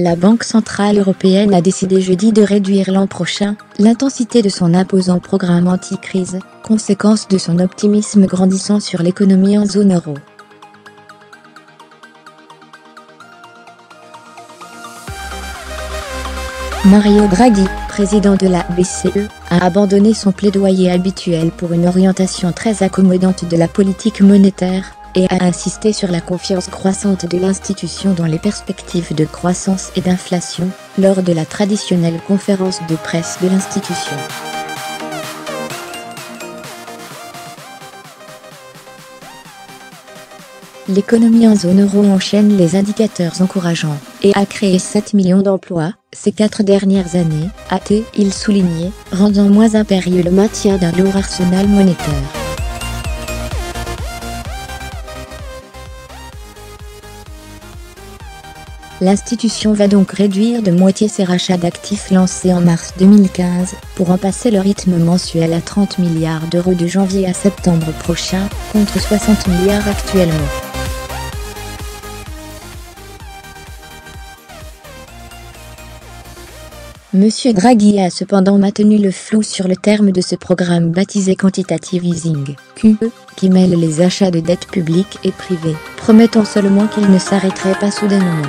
La Banque centrale européenne a décidé jeudi de réduire l'an prochain l'intensité de son imposant programme anti-crise, conséquence de son optimisme grandissant sur l'économie en zone euro. Mario Draghi, président de la BCE, a abandonné son plaidoyer habituel pour une orientation très accommodante de la politique monétaire, et a insisté sur la confiance croissante de l'institution dans les perspectives de croissance et d'inflation, lors de la traditionnelle conférence de presse de l'institution. L'économie en zone euro enchaîne les indicateurs encourageants, et a créé 7 millions d'emplois ces 4 dernières années, a-t-il souligné, rendant moins impérieux le maintien d'un lourd arsenal monétaire. L'institution va donc réduire de moitié ses rachats d'actifs lancés en mars 2015, pour en passer le rythme mensuel à 30 milliards d'euros de janvier à septembre prochain, contre 60 milliards actuellement. Monsieur Draghi a cependant maintenu le flou sur le terme de ce programme baptisé Quantitative Easing, QE, qui mêle les achats de dette publique et privée, promettant seulement qu'il ne s'arrêterait pas soudainement.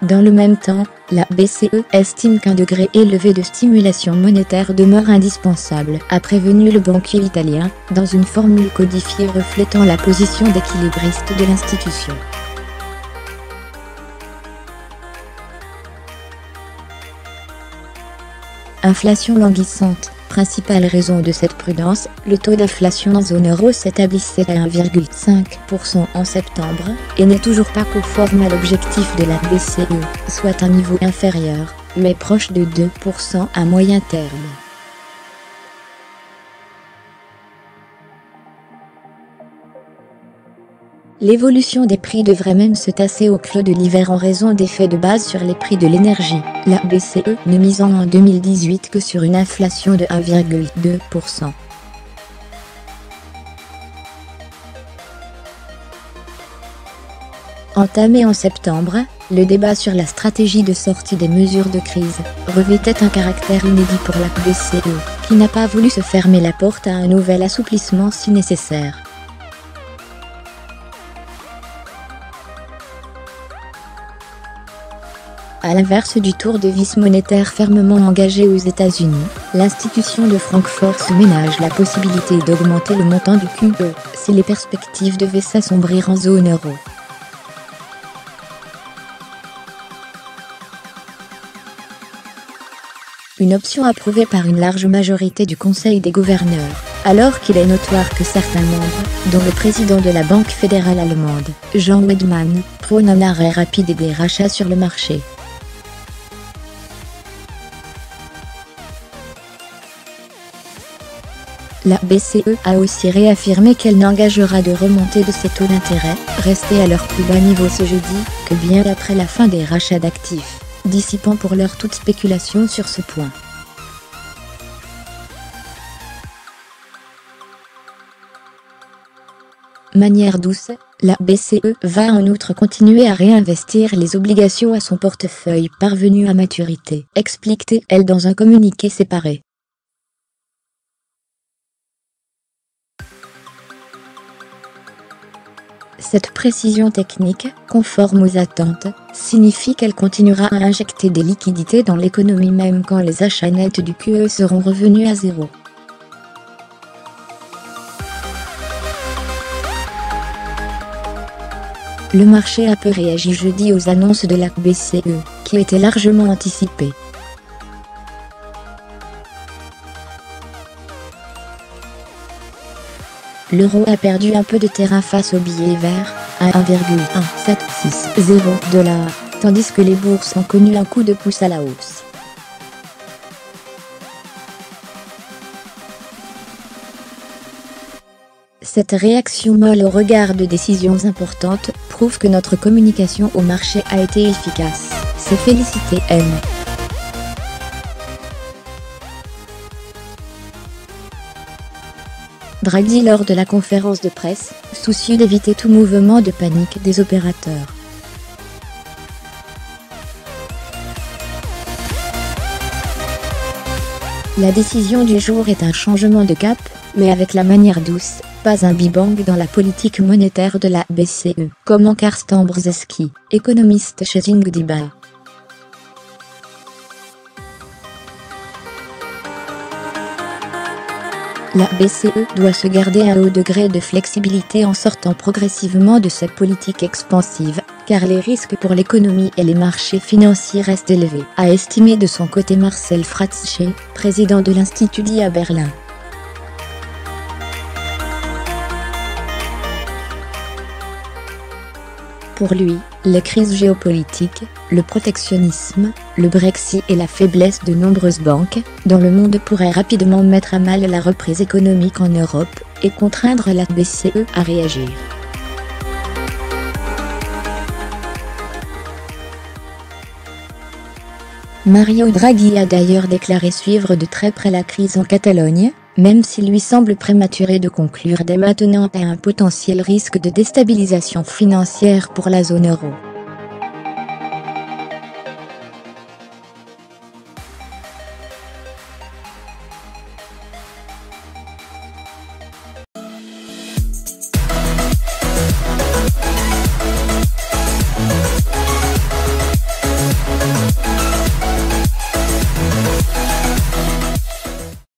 Dans le même temps, la BCE estime qu'un degré élevé de stimulation monétaire demeure indispensable, a prévenu le banquier italien, dans une formule codifiée reflétant la position d'équilibriste de l'institution. Inflation languissante. Principale raison de cette prudence, le taux d'inflation en zone euro s'établissait à 1,5% en septembre, et n'est toujours pas conforme à l'objectif de la BCE, soit un niveau inférieur, mais proche de 2% à moyen terme. L'évolution des prix devrait même se tasser au clos de l'hiver en raison d'effets de base sur les prix de l'énergie, la BCE ne misant en 2018 que sur une inflation de 1,2%. Entamé en septembre, le débat sur la stratégie de sortie des mesures de crise revêtait un caractère inédit pour la BCE, qui n'a pas voulu se fermer la porte à un nouvel assouplissement si nécessaire. À l'inverse du tour de vis monétaire fermement engagé aux États-Unis, l'institution de Francfort se ménage la possibilité d'augmenter le montant du QE, si les perspectives devaient s'assombrir en zone euro. Une option approuvée par une large majorité du Conseil des gouverneurs, alors qu'il est notoire que certains membres, dont le président de la Banque fédérale allemande, Jean Weidmann, prônent un arrêt rapide des rachats sur le marché. La BCE a aussi réaffirmé qu'elle n'engagera de remontée de ses taux d'intérêt, restés à leur plus bas niveau ce jeudi, que bien après la fin des rachats d'actifs, dissipant pour l'heure toute spéculation sur ce point. Manière douce, la BCE va en outre continuer à réinvestir les obligations à son portefeuille parvenu à maturité, explique-t-elle dans un communiqué séparé. Cette précision technique, conforme aux attentes, signifie qu'elle continuera à injecter des liquidités dans l'économie même quand les achats nets du QE seront revenus à zéro. Le marché a peu réagi jeudi aux annonces de la BCE, qui étaient largement anticipées. L'euro a perdu un peu de terrain face au billet vert, à 1,1760 $, tandis que les bourses ont connu un coup de pouce à la hausse. Cette réaction molle au regard de décisions importantes prouve que notre communication au marché a été efficace, s'est félicité M. Draghi lors de la conférence de presse, soucieux d'éviter tout mouvement de panique des opérateurs. La décision du jour est un changement de cap, mais avec la manière douce, pas un big bang dans la politique monétaire de la BCE, comme Karsten Brzezinski, économiste chez Zingdiba. La BCE doit se garder un haut degré de flexibilité en sortant progressivement de cette politique expansive, car les risques pour l'économie et les marchés financiers restent élevés, a estimé de son côté Marcel Fratzsche, président de l'Institut DI à Berlin. Pour lui, les crises géopolitiques, le protectionnisme, le Brexit et la faiblesse de nombreuses banques dans le monde pourraient rapidement mettre à mal la reprise économique en Europe et contraindre la BCE à réagir. Mario Draghi a d'ailleurs déclaré suivre de très près la crise en Catalogne, même s'il lui semble prématuré de conclure dès maintenant à un potentiel risque de déstabilisation financière pour la zone euro.